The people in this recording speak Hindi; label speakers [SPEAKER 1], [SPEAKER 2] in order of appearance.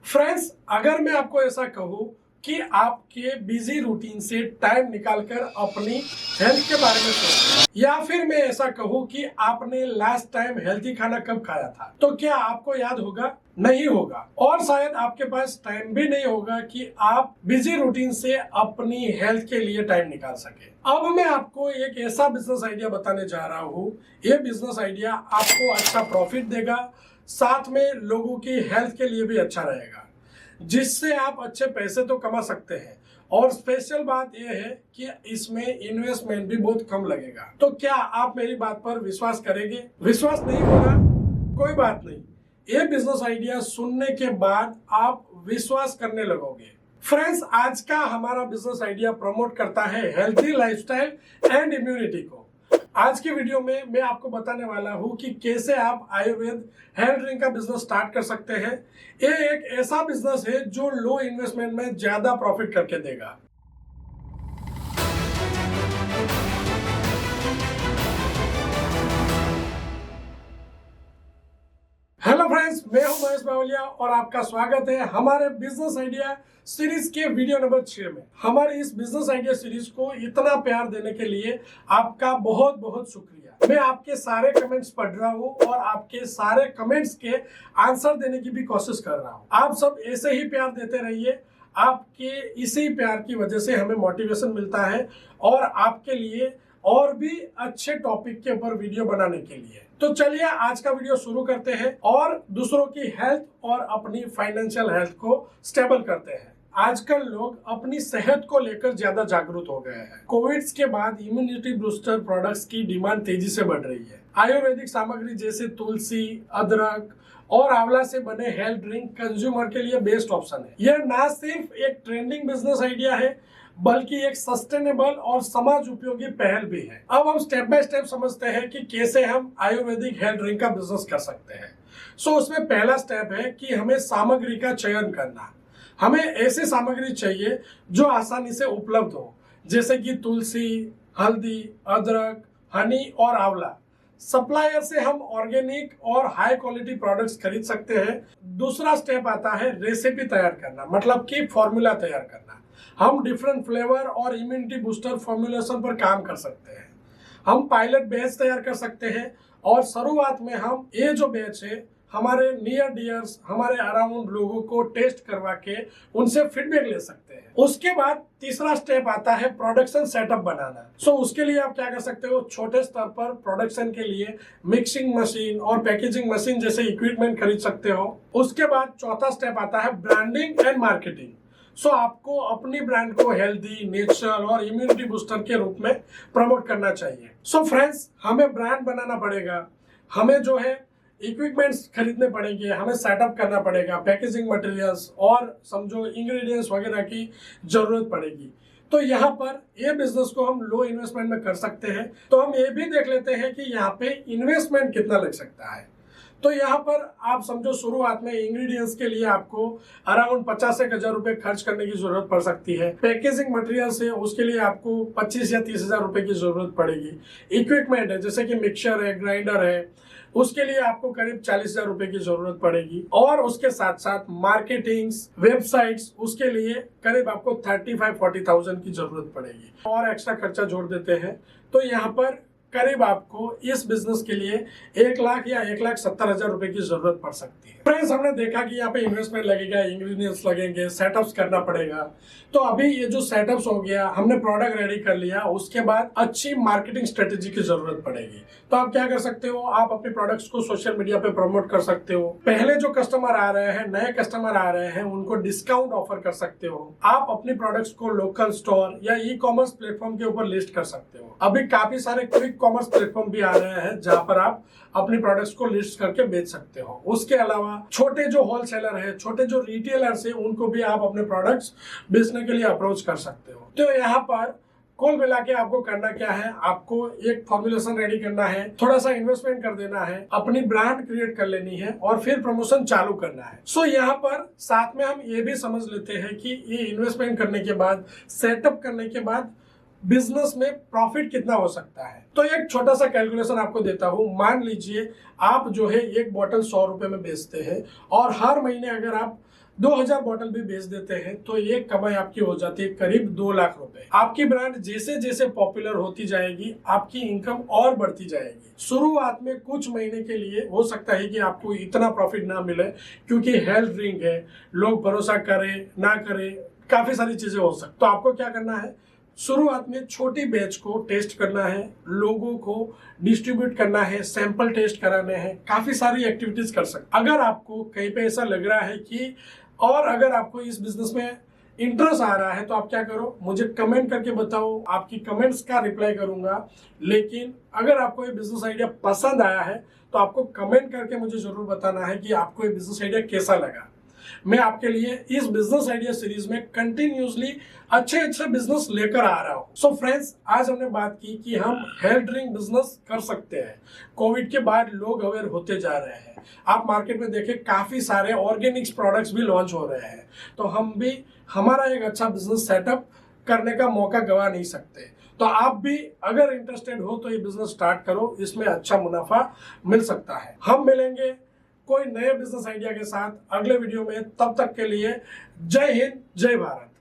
[SPEAKER 1] फ्रेंड्स, अगर मैं आपको ऐसा कहूं कि आपके बिजी रूटीन से टाइम निकालकर अपनी हेल्थ के बारे में सोचें, या फिर मैं ऐसा कहूं कि आपने लास्ट टाइम हेल्थी खाना कब खाया था, तो क्या आपको याद होगा? नहीं होगा। और शायद आपके पास टाइम भी नहीं होगा कि आप बिजी रूटीन से अपनी हेल्थ के लिए टाइम निकाल सके। अब मैं आपको एक ऐसा बिजनेस आइडिया बताने जा रहा हूँ। ये बिजनेस आइडिया आपको अच्छा प्रॉफिट देगा, साथ में लोगों की हेल्थ के लिए भी अच्छा रहेगा, जिससे आप अच्छे पैसे तो कमा सकते हैं। और स्पेशल बात यह है कि इसमें इन्वेस्टमेंट भी बहुत कम लगेगा। तो क्या आप मेरी बात पर विश्वास करेंगे? विश्वास नहीं होगा, कोई बात नहीं, ये बिजनेस आइडिया सुनने के बाद आप विश्वास करने लगोगे। फ्रेंड्स, आज का हमारा बिजनेस आइडिया प्रमोट करता है हेल्थी लाइफस्टाइल एंड इम्यूनिटी को। आज की वीडियो में मैं आपको बताने वाला हूं कि कैसे आप आयुर्वेद हेल्थ ड्रिंक का बिजनेस स्टार्ट कर सकते हैं। ये एक ऐसा बिजनेस है जो लो इन्वेस्टमेंट में ज्यादा प्रॉफिट करके देगा। हेलो फ्रेंड्स, मैं हूं महेश बावलिया और आपका स्वागत है हमारे बिजनेस आइडिया सीरीज के वीडियो नंबर 6 में। हमारे इस बिजनेस आइडिया सीरीज को इतना प्यार देने के लिए आपका बहुत बहुत शुक्रिया। मैं आपके सारे कमेंट्स पढ़ रहा हूं और आपके सारे कमेंट्स के आंसर देने की भी कोशिश कर रहा हूं। आप सब ऐसे ही प्यार देते रहिए। आपके इसी प्यार की वजह से हमें मोटिवेशन मिलता है और आपके लिए और भी अच्छे टॉपिक के ऊपर वीडियो बनाने के लिए। तो चलिए आज का वीडियो शुरू करते हैं और दूसरों की हेल्थ और अपनी फाइनेंशियल हेल्थ को स्टेबल करते हैं। आजकल लोग अपनी सेहत को लेकर ज्यादा जागरूक हो गए हैं। कोविड के बाद इम्यूनिटी बूस्टर प्रोडक्ट्स की डिमांड तेजी से बढ़ रही है। आयुर्वेदिक सामग्री जैसे तुलसी, अदरक और आंवला से बने हेल्थ ड्रिंक कंज्यूमर के लिए बेस्ट ऑप्शन है। यह ना सिर्फ एक ट्रेंडिंग बिजनेस आइडिया है, बल्कि एक सस्टेनेबल और समाज उपयोगी पहल भी है। अब हम स्टेप बाय स्टेप समझते हैं कि कैसे हम आयुर्वेदिक हेल्थ ड्रिंक का बिजनेस कर सकते हैं। उसमें पहला स्टेप है कि हमें सामग्री का चयन करना। हमें ऐसी सामग्री चाहिए जो आसानी से उपलब्ध हो, जैसे कि तुलसी, हल्दी, अदरक, हनी और आंवला। सप्लायर से हम ऑर्गेनिक और हाई क्वालिटी प्रोडक्ट्स खरीद सकते हैं। दूसरा स्टेप आता है रेसिपी तैयार करना, मतलब कि फॉर्मूला तैयार करना। हम डिफरेंट फ्लेवर और इम्यूनिटी बूस्टर फॉर्मुलेशन पर काम कर सकते हैं। हम पायलट बैच तैयार कर सकते हैं और शुरुआत में हम ये जो बैच है हमारे नियर डियर्स, हमारे अराउंड लोगों को टेस्ट करवा के उनसे फीडबैक ले सकते हैं। उसके बाद तीसरा स्टेप आता है प्रोडक्शन सेटअप बनाना। उसके लिए आप क्या कर सकते हो, छोटे स्तर पर प्रोडक्शन के लिए मिक्सिंग मशीन और पैकेजिंग मशीन जैसे इक्विपमेंट खरीद सकते हो। उसके बाद चौथा स्टेप आता है ब्रांडिंग एंड मार्केटिंग। आपको अपनी ब्रांड को हेल्दी, नेचुरल और इम्यूनिटी बूस्टर के रूप में प्रमोट करना चाहिए। फ्रेंड्स, हमें ब्रांड बनाना पड़ेगा, हमें जो है इक्विपमेंट्स खरीदने पड़ेंगे, हमें सेटअप करना पड़ेगा, पैकेजिंग मटेरियल्स और समझो इंग्रेडिएंट्स वगैरह की जरूरत पड़ेगी। तो यहाँ पर ये बिजनेस को हम लो इन्वेस्टमेंट में कर सकते हैं। तो हम ये भी देख लेते हैं कि यहाँ पे इन्वेस्टमेंट कितना लग सकता है। तो यहाँ पर आप समझो शुरुआत में इंग्रेडिएंट्स के लिए आपको अराउंड 50,000 रुपए खर्च करने की जरूरत पड़ सकती है। पैकेजिंग मटेरियल्स है, उसके लिए आपको 25 या 30,000 रुपए की जरूरत पड़ेगी। इक्विपमेंट है, जैसे कि मिक्सर है, ग्राइंडर है, उसके लिए आपको करीब 40,000 रुपए की जरूरत पड़ेगी। और उसके साथ साथ मार्केटिंग, वेबसाइट्स, उसके लिए करीब आपको 35-40,000 की जरूरत पड़ेगी। और एक्स्ट्रा खर्चा जोड़ देते हैं तो यहाँ पर करीब आपको इस बिजनेस के लिए 1 लाख या 1,70,000 रुपए की जरूरत पड़ सकती है। फ्रेंड्स, हमने देखा कि यहाँ पे इन्वेस्टमेंट लगेगा, इंग्रेडिएंट्स लगेंगे, सेटअप्स करना पड़ेगा। तो अभी ये जो सेटअप्स हो गया, हमने प्रोडक्ट रेडी कर लिया, उसके बाद अच्छी मार्केटिंग स्ट्रेटेजी की जरूरत पड़ेगी। तो आप क्या कर सकते हो, आप अपने प्रोडक्ट्स को सोशल मीडिया पे प्रमोट कर सकते हो। पहले जो कस्टमर आ रहे हैं, नए कस्टमर आ रहे हैं, उनको डिस्काउंट ऑफर कर सकते हो। आप अपनी प्रोडक्ट्स को लोकल स्टोर या ई कॉमर्स प्लेटफॉर्म के ऊपर लिस्ट कर सकते हो। अभी काफी सारे क्विक कॉमर्स प्लेटफॉर्म भी आ रहे हैं जहां पर आप अपनी प्रोडक्ट्स को लिस्ट करके बेच सकते हो। उसके अलावा छोटे जो होलसेलर है, छोटे जो रिटेलर्स है, उनको भी आप अपने प्रोडक्ट्स बेचने के लिए अप्रोच कर सकते हो। तो यहाँ पर कुल मिला के आपको करना क्या है, आपको एक फॉर्मुलेशन रेडी करना है, थोड़ा सा इन्वेस्टमेंट कर देना है, अपनी ब्रांड क्रिएट कर लेनी है और फिर प्रमोशन चालू करना है। यहाँ पर साथ में हम ये भी समझ लेते हैं कि ये इन्वेस्टमेंट करने के बाद, सेटअप करने के बाद बिजनेस में प्रॉफिट कितना हो सकता है। तो एक छोटा सा कैलकुलेशन आपको देता हूं। मान लीजिए आप जो है एक बोतल 100 रुपए में बेचते हैं और हर महीने अगर आप 2000 बोतल भी बेच देते हैं तो ये कमाई आपकी हो जाती है करीब 2 लाख रुपए। आपकी ब्रांड जैसे जैसे पॉपुलर होती जाएगी आपकी इनकम और बढ़ती जाएगी। शुरुआत में कुछ महीने के लिए हो सकता है कि आपको इतना प्रॉफिट ना मिले, क्योंकि हेल्थ ड्रिंक है, लोग भरोसा करें ना करें, काफी सारी चीजें हो सकती। तो आपको क्या करना है, शुरुआत में छोटी बैच को टेस्ट करना है, लोगों को डिस्ट्रीब्यूट करना है, सैंपल टेस्ट कराने हैं, काफी सारी एक्टिविटीज कर सकते। अगर आपको कहीं पे ऐसा लग रहा है कि और अगर आपको इस बिजनेस में इंटरेस्ट आ रहा है तो आप क्या करो, मुझे कमेंट करके बताओ, आपकी कमेंट्स का रिप्लाई करूंगा। लेकिन अगर आपको ये बिजनेस आइडिया पसंद आया है तो आपको कमेंट करके मुझे जरूर बताना है कि आपको ये बिजनेस आइडिया कैसा लगा। मैं आपके लिए इस बिजनेस आइडिया सीरीज में कंटिन्यूसली अच्छे अच्छे बिजनेस लेकर आ रहा हूँ। सो फ्रेंड्स, आज हमने बात की कि हम हेल्थ ड्रिंक बिजनेस कर सकते हैं। कोविड के बाद लोग अवेयर होते जा रहे हैं। आप मार्केट में देखें काफी सारे ऑर्गेनिक्स प्रोडक्ट्स भी लॉन्च हो रहे हैं। तो हम भी हमारा एक अच्छा बिजनेस सेटअप करने का मौका गवा नहीं सकते। तो आप भी अगर इंटरेस्टेड हो तो ये बिजनेस स्टार्ट करो, इसमें अच्छा मुनाफा मिल सकता है। हम मिलेंगे कोई नए बिजनेस आइडिया के साथ अगले वीडियो में। तब तक के लिए जय हिंद, जय भारत।